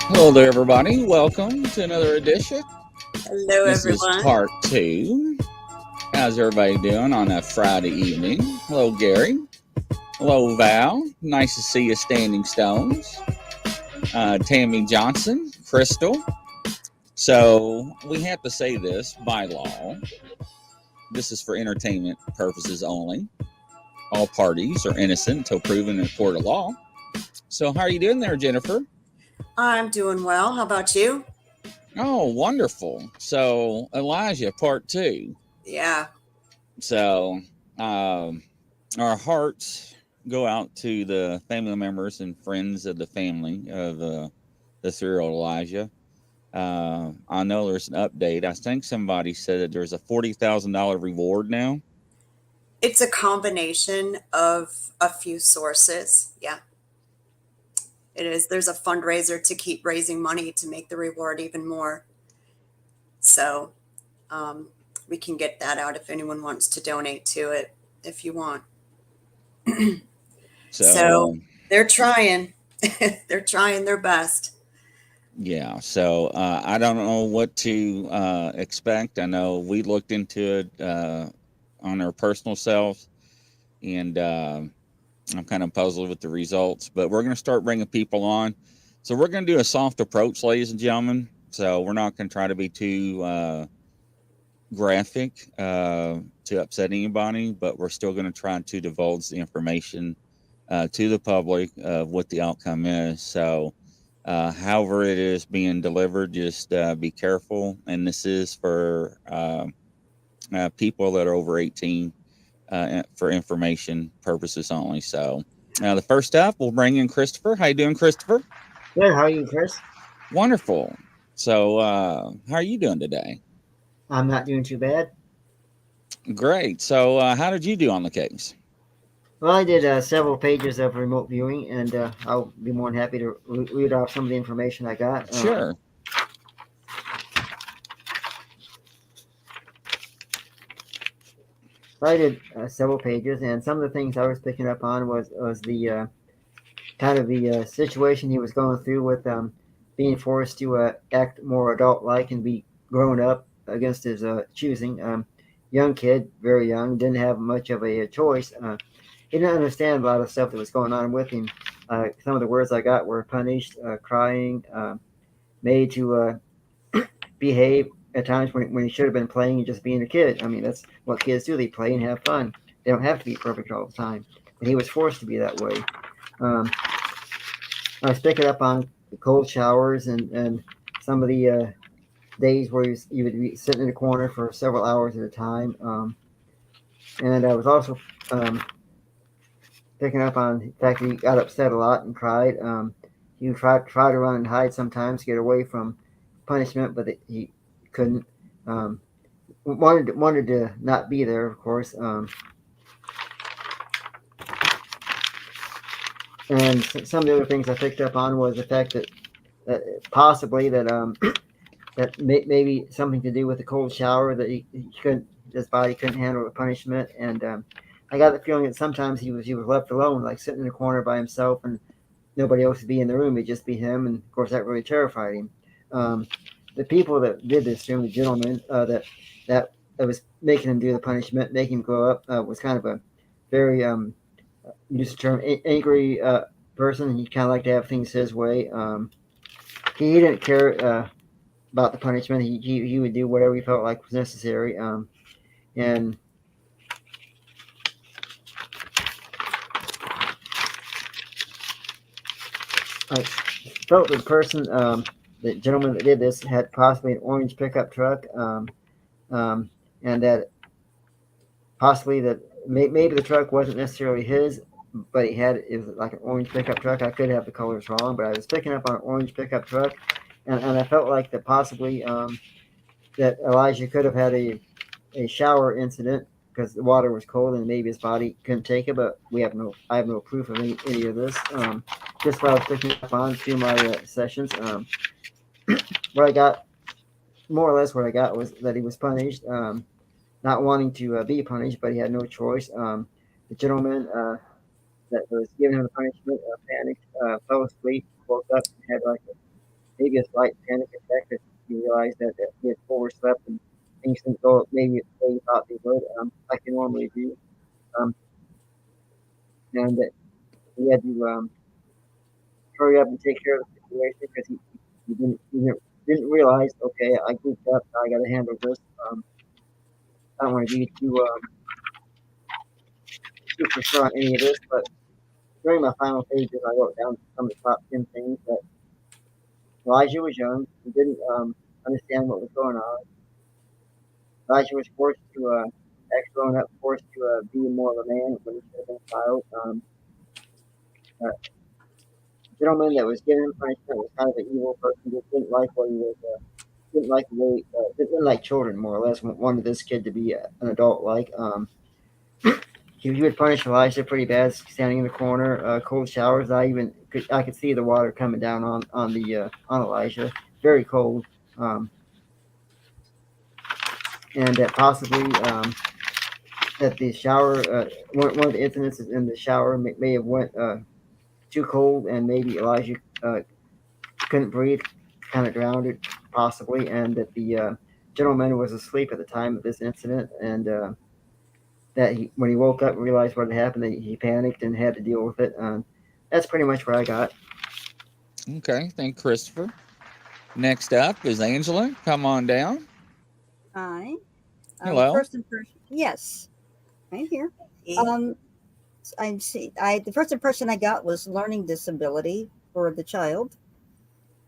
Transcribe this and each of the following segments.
Hello there, everybody. Welcome to another edition. Hello, This is everyone. part two. How's everybody doing on a Friday evening? Hello, Gary. Hello, Val. Nice to see you, Standing Stones. Tammy Johnson, Crystal. So, we have to say this by law. This is for entertainment purposes only. All parties are innocent until proven in a court of law. So, how are you doing there, Jennifer? I'm doing well. How about you? Oh, wonderful. So, Elijah, part two. Yeah. So, um, our hearts go out to the family members and friends of the family of the 3-year-old Elijah. I know there's an update. I think somebody said that there's a $40,000 reward now. It's a combination of a few sources. Yeah, it is. There's a fundraiser to keep raising money to make the reward even more. So um, we can get that out if anyone wants to donate to it, if you want. So, So they're trying. They're trying their best. yeah. So I don't know what to expect. I know we looked into it on our personal selves, and I'm kind of puzzled with the results, but we're going to start bringing people on. So we're going to do a soft approach, ladies and gentlemen. So we're not going to try to be too graphic to upset anybody, but we're still going to try to divulge the information to the public of what the outcome is. So, however it is being delivered, just be careful. And this is for people that are over 18 for information purposes only. So, the first up, we'll bring in Christopher. How you doing, Christopher? Good. How are you, Chris? Wonderful. So, how are you doing today? I'm not doing too bad. Great. So, how did you do on the case? Well, I did several pages of remote viewing, and I'll be more than happy to read off some of the information I got. Sure. I did several pages, and some of the things I was picking up on was the kind of the situation he was going through with being forced to act more adult-like and be grown up against his choosing. Young kid, very young, didn't have much of a choice. He didn't understand a lot of stuff that was going on with him. Some of the words I got were punished, crying, made to behave at times when he should have been playing and just being a kid. I mean, that's what kids do. They play and have fun. They don't have to be perfect all the time. But he was forced to be that way. Um, I was picking up on the cold showers and some of the days where he would be sitting in a corner for several hours at a time. And I was also picking up on the fact that he got upset a lot and cried. He would try to run and hide sometimes to get away from punishment, but he couldn't. Um, wanted to not be there, of course. And some of the other things I picked up on was the fact that possibly that that maybe something to do with the cold shower that he couldn't, his body couldn't handle the punishment. And I got the feeling that sometimes he was left alone, like sitting in a corner by himself, and nobody else would be in the room. It'd just be him, and of course that really terrified him. Um, the people that did this to him, the gentleman that was making him do the punishment, making him grow up, was kind of a very use the term angry person. He kind of liked to have things his way. He didn't care about the punishment. He would do whatever he felt like was necessary. And I felt the person, the gentleman that did this, had possibly an orange pickup truck, um, and that possibly that maybe the truck wasn't necessarily his, but it was like an orange pickup truck. I could have the colors wrong, but I was picking up on an orange pickup truck, and I felt like that possibly that Elijah could have had a shower incident because the water was cold and maybe his body couldn't take it. But I have no proof of any of this. Just what I was picking up on through my sessions. What I got, more or less, what I got was that he was punished, not wanting to be punished, but he had no choice. The gentleman that was giving him the punishment panicked, fell asleep, woke up, and had like maybe a slight panic attack because he realized that he had overslept and things didn't go maybe the way he thought they would, like they normally do. Um, and that he had to hurry up and take care of the situation because he didn't realize, okay, I goofed up, I got to handle this. I don't want to be too sure on any of this, but during my final pages, I wrote down some of the top 10 things that Elijah was young. He didn't understand what was going on. Elijah was forced to, actually growing up, forced to be more of a man when he should have been a child. Uh, the gentleman that was giving him punishment was kind of an evil person. Just didn't like what he was. Didn't like the way. Didn't like children more or less. Wanted this kid to be an adult like. He would punish Elijah pretty bad, standing in the corner, cold showers. I could see the water coming down on Elijah, very cold, and that possibly that the shower, one of the incidents in the shower may have went too cold, and maybe Elijah couldn't breathe, kind of drowned it possibly, and that the gentleman was asleep at the time of this incident, and that when he woke up and realized what had happened, that he panicked and had to deal with it. That's pretty much what I got. Okay, thank Christopher. Next up is Angela. Come on down. Hi. Hello. First impression. Yes, right here. The first impression I got was learning disability for the child,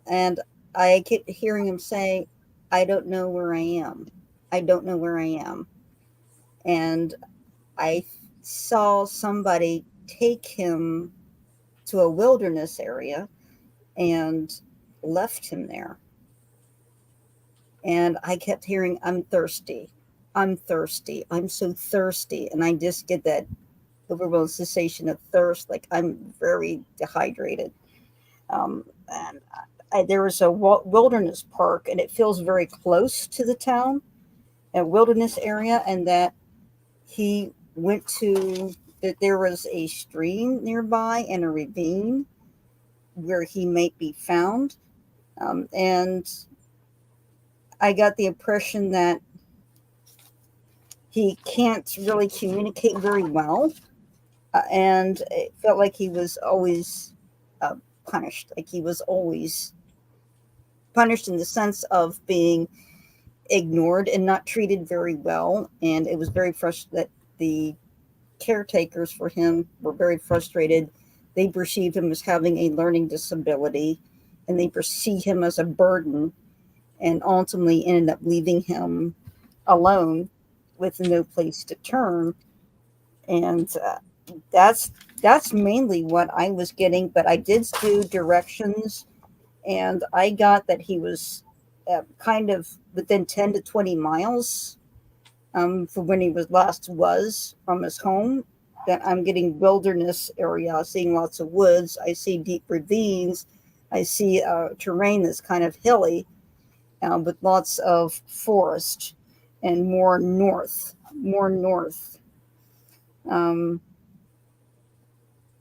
and I kept hearing him say, "I don't know where I am. I don't know where I am," and I saw somebody take him to a wilderness area and left him there. And I kept hearing, "I'm thirsty. I'm thirsty. I'm so thirsty." And I just get that overwhelming sensation of thirst, like I'm very dehydrated. And there was a wilderness park, and it feels very close to the town, a wilderness area, and that he went to, that there was a stream nearby and a ravine where he might be found. And I got the impression that he can't really communicate very well. And it felt like he was always punished. Like he was always punished in the sense of being ignored and not treated very well. And it was very frustrating that the caretakers for him were very frustrated. They perceived him as having a learning disability, and they perceived him as a burden, and ultimately ended up leaving him alone with no place to turn. And that's mainly what I was getting. But I did do directions, and I got that he was kind of within 10 to 20 miles for when he was from his home. That I'm getting wilderness area, seeing lots of woods. I see deep ravines. I see terrain that's kind of hilly, with lots of forest and more north. Um,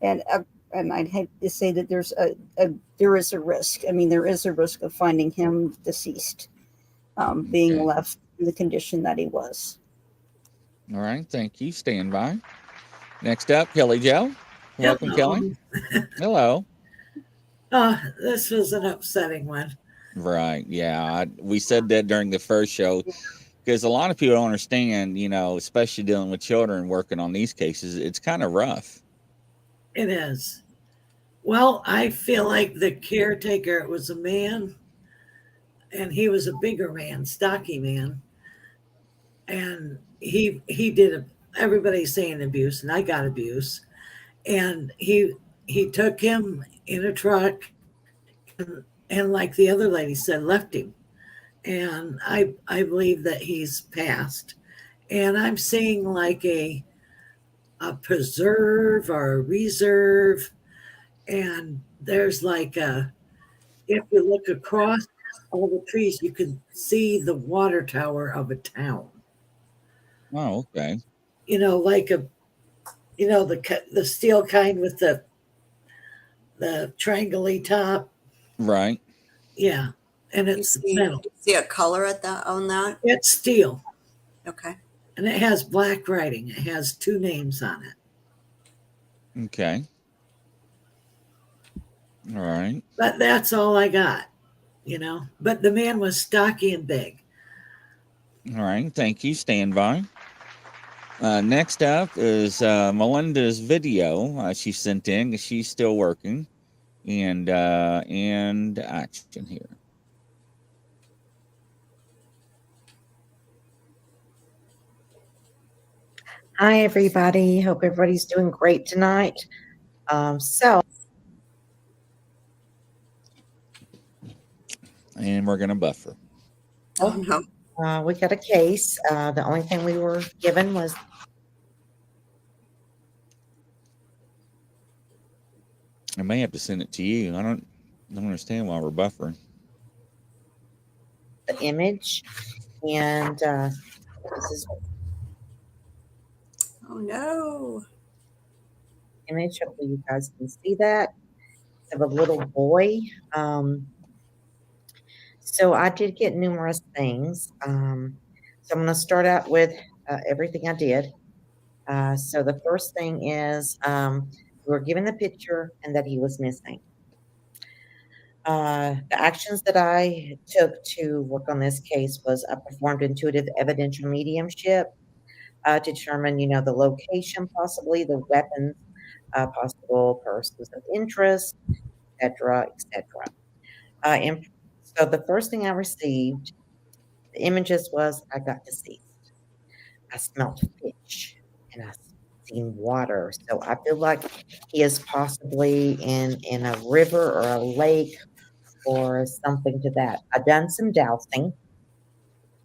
and I'd hate to say that there is a risk. I mean, there is a risk of finding him deceased, being left in the condition that he was. All right, thank you. Stand by. Next up, Kelly Joe. Welcome, Kelly. Hello. This was an upsetting one. Right. Yeah. We said that during the first show because a lot of people don't understand, especially dealing with children working on these cases, it's kind of rough. It is. Well, I feel like the caretaker, it was a man, and he was a bigger man, stocky man. And he did everybody's saying abuse, and I got abuse. And he took him in a truck, and like the other lady said, left him. And I believe that he's passed. And I'm seeing like a preserve or a reserve, and there's like if you look across all the trees, you can see the water tower of a town. Oh, okay. Like the steel kind with the triangle-y top. Right. Yeah, and You it's see, metal. you see a color at that on that? It's steel, Okay. and it has black writing. It has 2 names on it. Okay. All right. But that's all I got, you know. But the man was stocky and big. All right. Thank you. Stand by. Next up is Melinda's video she sent in. She's still working. And action here. Hi, everybody. Hope everybody's doing great tonight. And we're going to buffer. Oh no. We got a case. The only thing we were given was I may have to send it to you. I don't understand why we're buffering. the image, and this is Oh no. the image. Hopefully, you guys can see that of a little boy. So I did get numerous things. So I'm going to start out with everything I did. So the first thing is we were given the picture and that he was missing. The actions that I took to work on this case was I performed intuitive evidential mediumship to determine, the location, possibly the weapons, possible persons of interest, etc., etc. And so the first thing I received, the images was I got deceased. I smelled fish and I seen water. So I feel like he is possibly in a river or a lake or something to that. I've done some dowsing,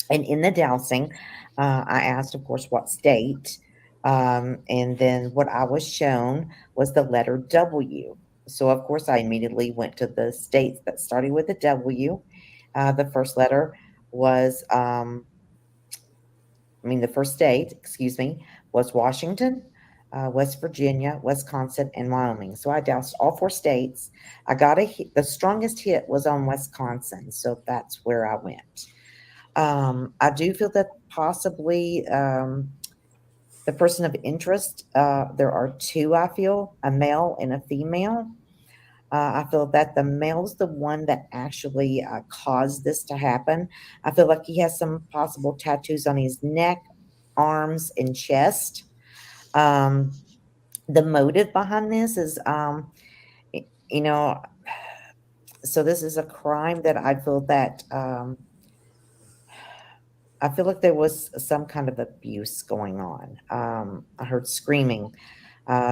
and in the dowsing, I asked, of course, what state, and then what I was shown was the letter W. So, of course, I immediately went to the states that started with a W. The first letter was, the first state, excuse me, was Washington, West Virginia, Wisconsin, and Wyoming. So I doused all 4 states. I got the strongest hit was on Wisconsin, so that's where I went. I do feel that possibly the person of interest, there are 2, I feel, a male and a female. I feel that the male is the one that actually caused this to happen. I feel like he has some possible tattoos on his neck, arms, and chest. The motive behind this is, you know, so this is a crime that I feel that I feel like there was some kind of abuse going on. I heard screaming.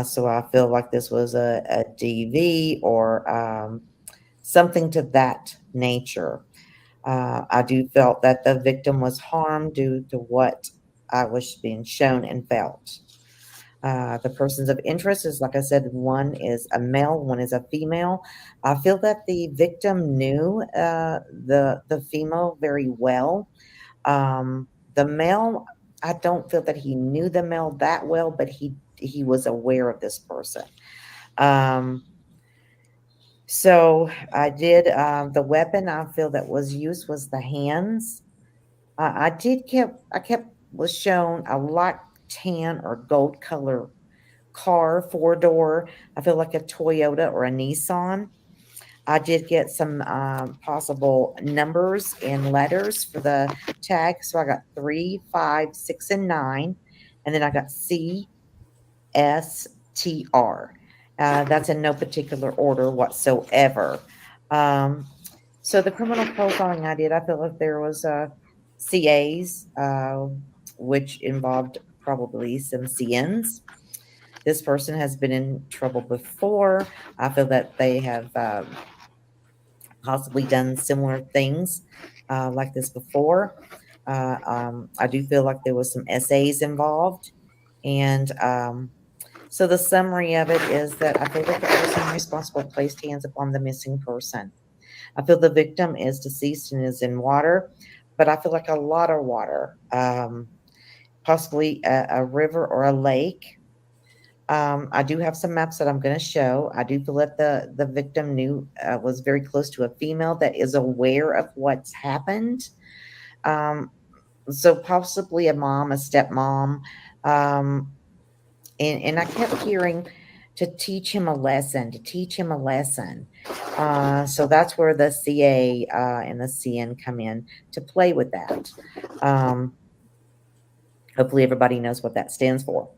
So I feel like this was a DV or something to that nature. I do felt that the victim was harmed due to what I was being shown and felt. The persons of interest is, like I said, one is a male, one is a female. I feel that the victim knew the female very well. The male, I don't feel that he knew the male that well, but he was aware of this person. So I did the weapon I feel that was used was the hands. I kept was shown a light tan or gold color car, 4-door. I feel like a Toyota or a Nissan. I did get some possible numbers and letters for the tag. So I got 3, 5, 6, and 9. And then I got C, S, T, R. That's in no particular order whatsoever. So the criminal profiling I did, I feel like there was CAs, which involved probably some CNs. This person has been in trouble before. I feel that they have possibly done similar things like this before. I do feel like there was some essays involved. And so the summary of it is that I feel that the person responsible placed hands upon the missing person. I feel the victim is deceased and is in water, but I feel like a lot of water, possibly a river or a lake. I do have some maps that I'm going to show. I do feel that the victim was very close to a female that is aware of what's happened. So possibly a mom, a stepmom. And I kept hearing to teach him a lesson, so that's where the CA and the CN come in to play with that. Hopefully everybody knows what that stands for.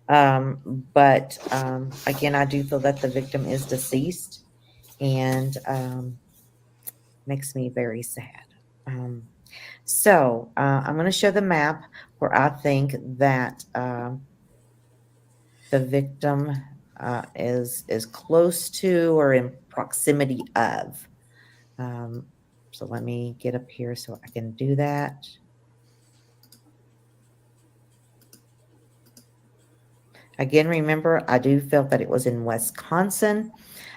But again, I do feel that the victim is deceased, and makes me very sad. So I'm going to show the map where I think that the victim is close to or in proximity of. So let me get up here so I can do that. Again, remember, I do feel that it was in Wisconsin.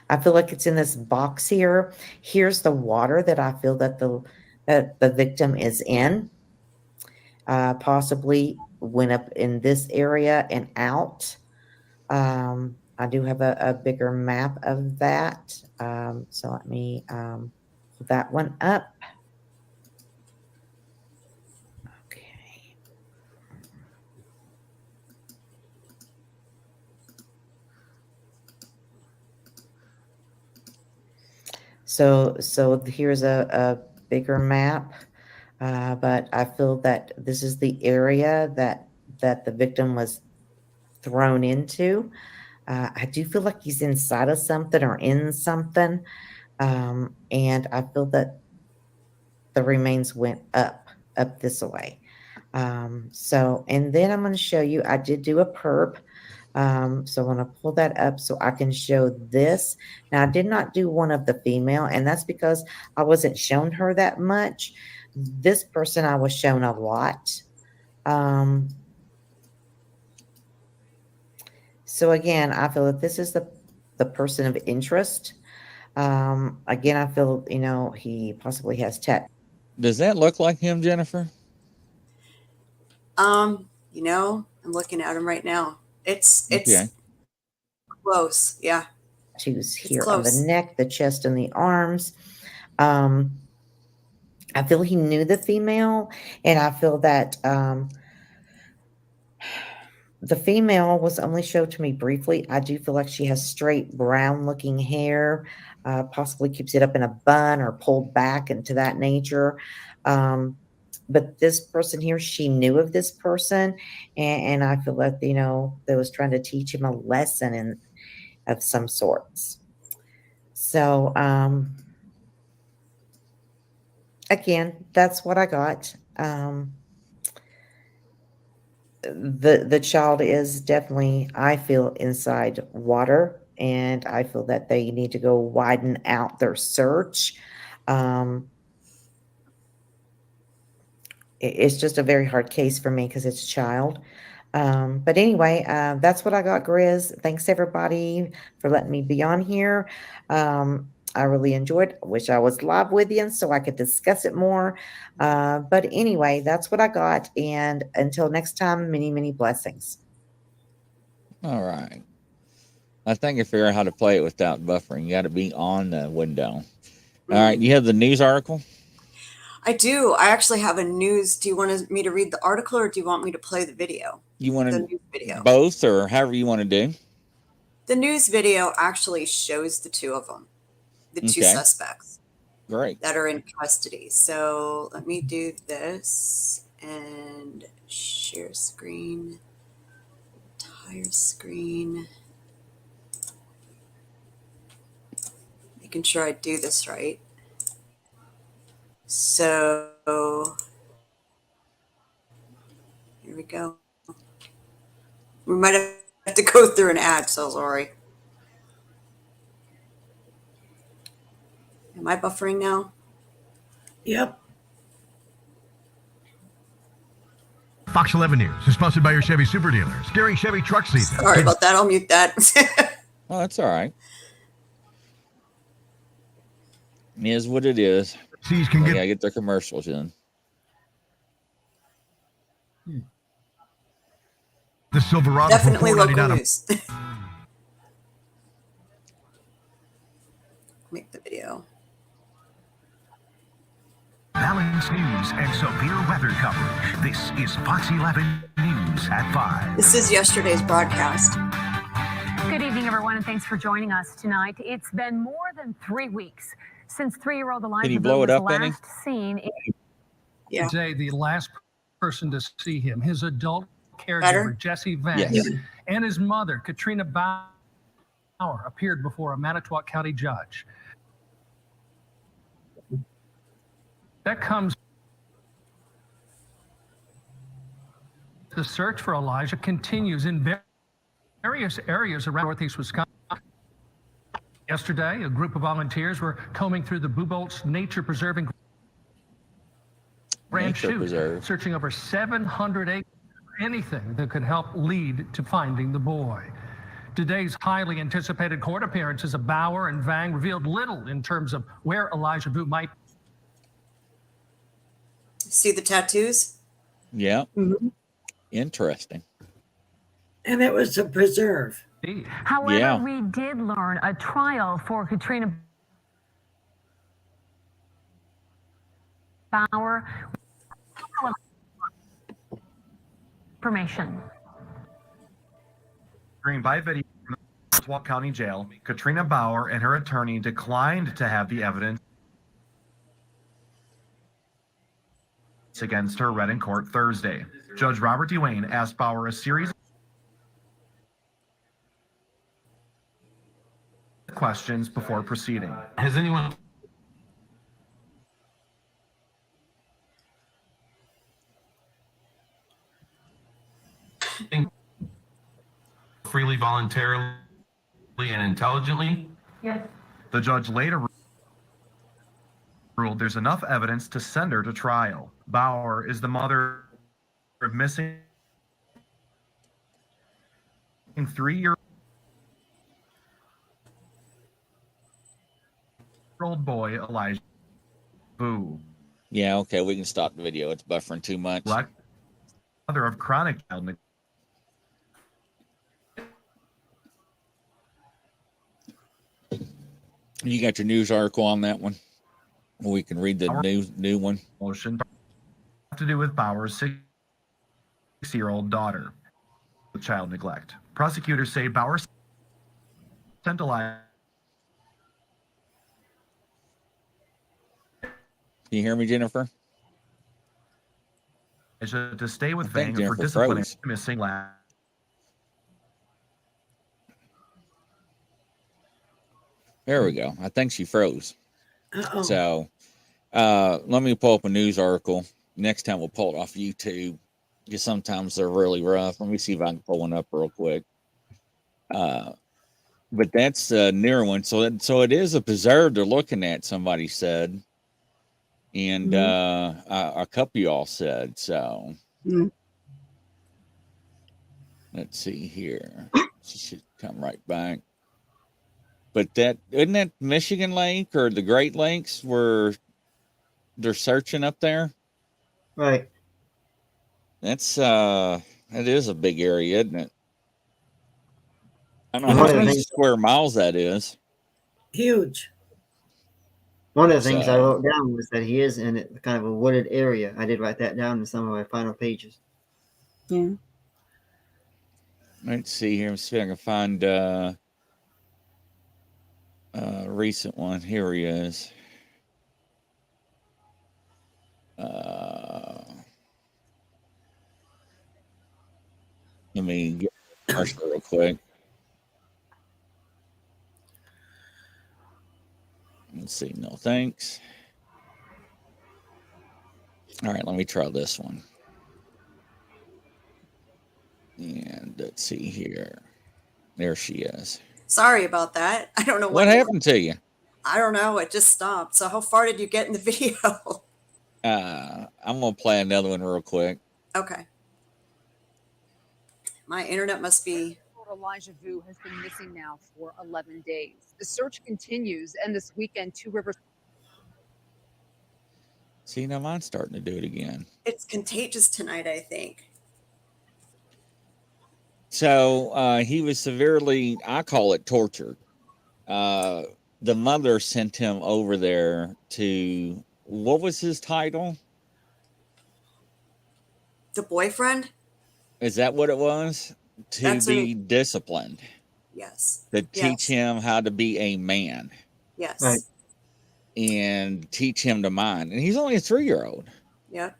I feel like it's in this box here. Here's the water that I feel that the victim is in. Possibly went up in this area and out. I do have a bigger map of that. So let me pull that one up. Okay. So here's a bigger map, but I feel that this is the area that the victim was thrown into. I do feel like he's inside of something or in something, and I feel that the remains went up this way. So, and then I'm going to show you, I did do a perp. So I'm going to pull that up so I can show this. Now, I did not do one of the female, and that's because I wasn't shown her that much. This person I was shown a lot. So again, I feel that this is the person of interest. Again, I feel, he possibly has tech. Does that look like him, Jennifer? I'm looking at him right now. It's Okay. close. Yeah. Tattoos here on close. the neck, the chest, and the arms. I feel he knew the female, and I feel that the female was only showed to me briefly. I do feel like she has straight brown looking hair, possibly keeps it up in a bun or pulled back into that nature. But this person here, she knew of this person, and I feel like, they was trying to teach him a lesson of some sorts. So, again, that's what I got. The child is definitely, I feel, inside water, and I feel that they need to go widen out their search. It's just a very hard case for me because it's a child. But anyway, that's what I got, Grizz. Thanks everybody for letting me be on here. I really enjoyed. Wish I was live with you so I could discuss it more. But anyway, that's what I got. And until next time, many, many blessings. All right. I think I figure out how to play it without buffering. You got to be on the window. All right. You have the news article? I do. I actually have a news. Do you want me to read the article, or do you want me to play the video? You want The to news video. both, or however you want to do? The news video actually shows the two of them, the two Okay. suspects Great. that are in custody. So let me do this and share screen, entire screen. Making sure I do this right. So here we go. We might have to go through an ad, so sorry. Am I buffering now? Yep. Fox 11 News is sponsored by your Chevy Super Dealers during Chevy truck season. Sorry about that. I'll mute that. Oh, that's all right. It is what it is. Seas can We get gotta get their commercials in. the Silverado Definitely for local $4.99 news. make the video. Balanced news and severe weather coverage. This is Fox 11 News at 5. This is yesterday's broadcast. Good evening, everyone, and thanks for joining us tonight. It's been more than 3 weeks since 3-year-old Elijah Did he Boo blow it was up, Benny? last seen. Yeah. Today, the last person to see him, his adult caregiver, Better? Jesse Vance, Yes. and his mother, Katrina Bauer, appeared before a Manitowoc County judge. That comes. The search for Elijah continues in various areas around northeast Wisconsin. Yesterday, a group of volunteers were combing through the Bubolt's nature preserving Grand Nature Chute, preserve. searching over 700 acres for anything that could help lead to finding the boy. Today's highly anticipated court appearances of Bauer and Vang revealed little in terms of where Elijah Boo might See the tattoos? Yeah. Mm-hmm. Interesting. And it was a preserve. be. However, Yeah. we did learn a trial for Katrina Bauer. Information. During by video from the Manitowoc County Jail, Katrina Bauer and her attorney declined to have the evidence against her read in court Thursday. Judge Robert Duane asked Bauer a series of questions before proceeding. Has anyone freely, voluntarily, and intelligently? Yes. The judge later ruled there's enough evidence to send her to trial. Bauer is the mother of missing 3-year-old boy Elijah Boo. Yeah, okay, we can stop the video. It's buffering too much. Mother of chronic child neglect. You got your news article on that one? We can read the new one. Motion have to do with Bauer's 6-year-old daughter with child neglect. Prosecutors say Bauer sent Elijah. Can you hear me, Jennifer? To stay with I think Vang for Jennifer disciplining froze. missing last. There we go. I think she froze. Uh-oh. So let me pull up a news article. Next time we'll pull it off YouTube, because sometimes they're really rough. Let me see if I can pull one up real quick. But that's a newer one. So it is a preserve they're looking at, somebody said. And a couple of y'all said. So let's see here. She should come right back. But that isn't that Michigan Lake or the Great Lakes where they're searching up there? Right. That's that is a big area, isn't it? I don't know One how of the many things- square miles that is. Huge. One of the things I So- wrote down was that he is in kind of a wooded area. I did write that down in some of my final pages. Yeah. Let's see here. Let's see if I can find a recent one. Here he is. Let me get the commercial real quick. Let's see. No thanks. All right, let me try this one. And let's see here. There she is. Sorry about that. I don't know What happened to you? I don't know. It just stopped. So how far did you get in the video? I'm gonna play another one real quick. Okay. My internet must be. Elijah Vu has been missing now for 11 days. The search continues, and this weekend, Two Rivers. See, now mine's starting to do it again. It's contagious tonight, I think. So he was severely, I call it tortured. the mother sent him over there to, what was his title? The boyfriend? Is that what it was? To That's be disciplined, yes. to teach Yes. him how to be a man Yes. Right. and teach him to mind. And he's only a 3-year-old. Yep.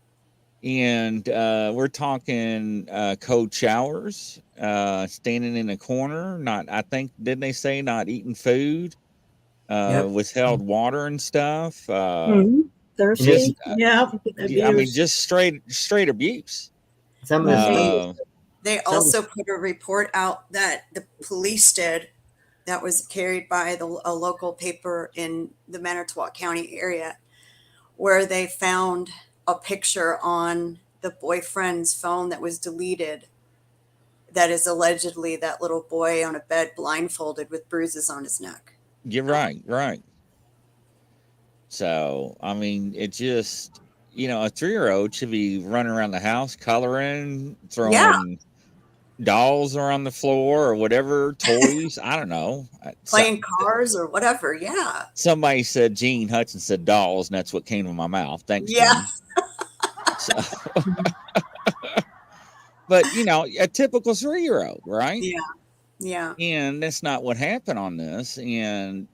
And we're talking cold showers, standing in a corner, I think, didn't they say not eating food, Yep. withheld water and stuff. Thirsty. Yeah, I mean, just straight abuse. Some of the They also put a report out that the police did that was carried by a local paper in the Manitowoc County area, where they found a picture on the boyfriend's phone that was deleted that is allegedly that little boy on a bed blindfolded with bruises on his neck. You're right. So, I mean, it just, a 3-year-old should be running around the house, coloring, throwing dolls around the floor or whatever, toys. I don't know. Playing cars or whatever. Yeah. Somebody said Gene Hudson said dolls, and that's what came to my mouth. Thanks, Yeah. Gene. So, but, a typical 3-year-old, right? Yeah. Yeah. And that's not what happened on this. And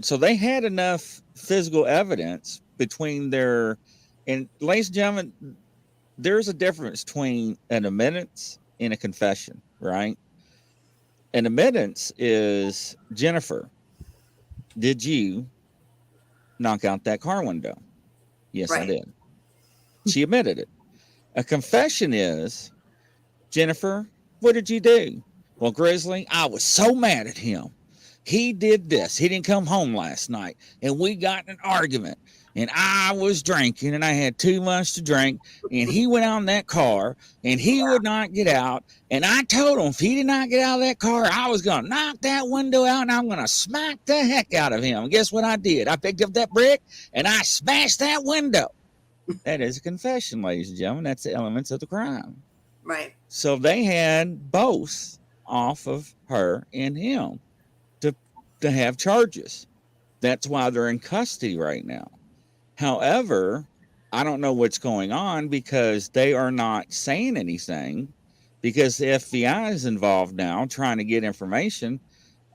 so they had enough physical evidence between and ladies and gentlemen, there's a difference between an admittance and a confession, right? An admittance is, Jennifer, did you knock out that car window? Yes, I did. She admitted it. A confession is, Jennifer, what did you do? Well, Grizzly, I was so mad at him. He did this. He didn't come home last night, and we got in an argument, and I was drinking, and I had too much to drink, and he went out in that car, and he would not get out, and I told him if he did not get out of that car, I was going to knock that window out, and I'm going to smack the heck out of him. And guess what I did? I picked up that brick, and I smashed that window. That is a confession, ladies and gentlemen. That's the elements of the crime. Right. So they had both off of her and him to have charges. That's why they're in custody right now. However, I don't know what's going on because they are not saying anything, because the FBI is involved now trying to get information.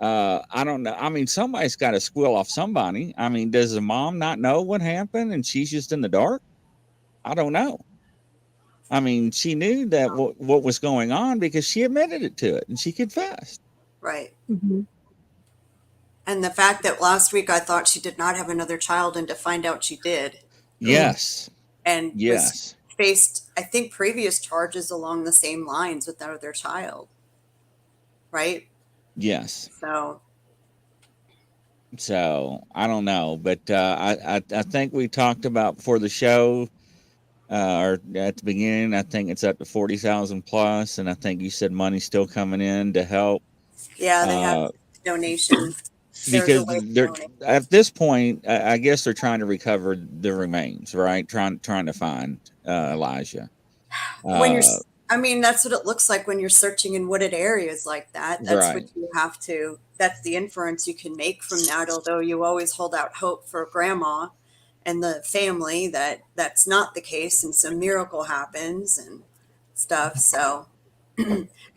I don't know. I mean, somebody's got to squeal off somebody. I mean, does the mom not know what happened and she's just in the dark? I don't know. I mean, she knew that what was going on because she admitted it to it and she confessed. Right. Mm-hmm. And the fact that last week I thought she did not have another child, and to find out she did. Yes. And yes. faced, I think, previous charges along the same lines with that other child. Right? Yes. So I don't know, but I think we talked about before the show, or at the beginning, I think it's up to 40,000 plus, and I think you said money's still coming in to help. yeah, they have donation. Because they're at this point, I guess they're trying to recover the remains, right? Trying to find Elijah. When I mean, that's what it looks like when you're searching in wooded areas like that. That's Right. what you have to. That's the inference you can make from that. Although you always hold out hope for grandma and the family that that's not the case, and some miracle happens and stuff. So,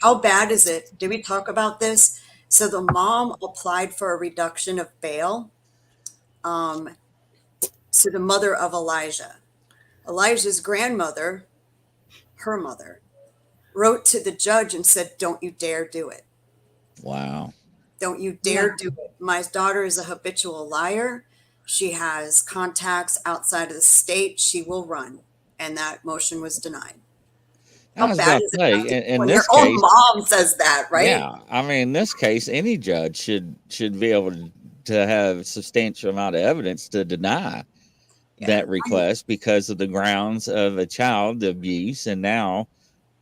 how bad is it? Did we talk about this? So the mom applied for a reduction of bail. So the mother of Elijah's grandmother, her mother, wrote to the judge and said, "Don't you dare do it. Wow. Don't you dare do it. My daughter is a habitual liar. She has contacts outside of the state. She will run." And that motion was denied. I was about to say, in when this your own case, mom says that, right? yeah. I mean, in this case, any judge should be able to have a substantial amount of evidence to deny that request because of the grounds of a child abuse, and now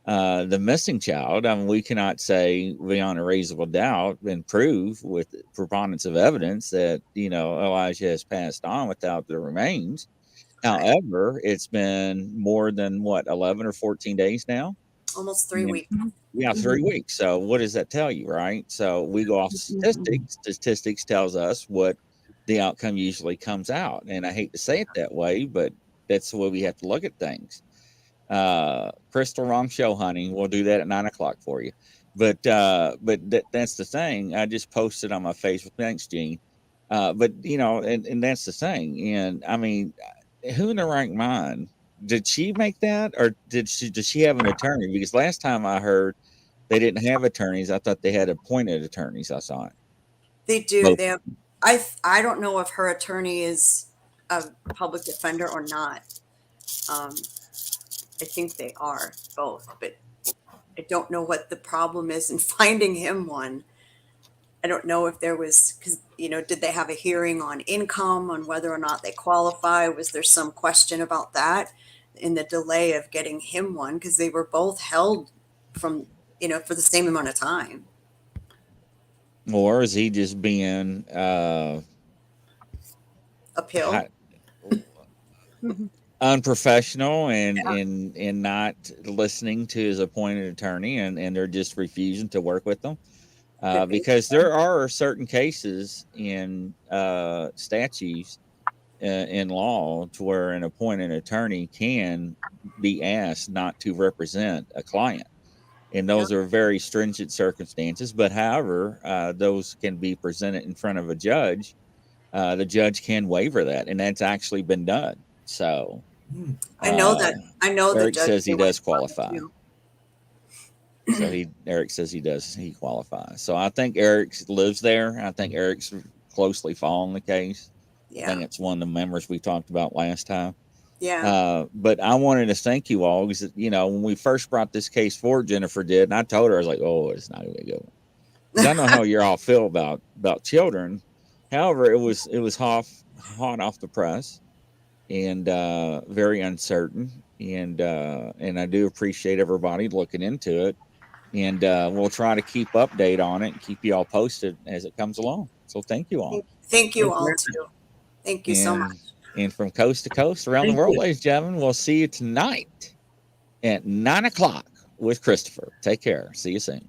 the missing child. I mean, we cannot say beyond a reasonable doubt and prove with preponderance of evidence that Elijah has passed on without the remains. However, it's been more than 11 or 14 days now. Almost 3 Yeah. weeks. Yeah, 3 weeks. So what does that tell you, right? So we go off statistics. Statistics tells us what the outcome usually comes out. And I hate to say it that way, but that's the way we have to look at things. Crystal, wrong show, honey. We'll do that at 9 o'clock for you. But that's the thing. I just posted on my Facebook. Thanks, Gene. But you know, and that's the thing. And I mean, who in their right mind, did she make that, or does she have an attorney? Because last time I heard they didn't have attorneys. I thought they had appointed attorneys. I saw it. They do. Both. They have. I don't know if her attorney is a public defender or not. I think they are both, but I don't know what the problem is in finding him one. I don't know if there was, because, you know, did they have a hearing on income, on whether or not they qualify? Was there some question about that in the delay of getting him one? Because they were both held from, you know, for the same amount of time. Or is he just being Uphill? Unprofessional and not listening to his appointed attorney, and they're just refusing to work with them? Because there are certain cases in statutes in law to where an appointed attorney can be asked not to represent a client. And those are very stringent circumstances. But however, those can be presented in front of a judge. The judge can waiver that, and that's actually been done. So I know that. I know Eric the judge says he does waiver qualify. too. So Eric says he qualifies. So I think Eric lives there. I think Eric's closely following the case. Yeah. I think it's one of the members we talked about last time. Yeah. But I wanted to thank you all because, you know, when we first brought this case forward, Jennifer did, and I told her, I was like, oh, it's not going to go. Because I know how you all feel about children. However, it was hot off the press and very uncertain. And I do appreciate everybody looking into it. And we'll try to keep update on it and keep you all posted as it comes along. So thank you all. Thank you all too. Thank you so much. And from coast to coast around the world, ladies and gentlemen, we'll see you tonight at 9 o'clock with Christopher. Take care. See you soon.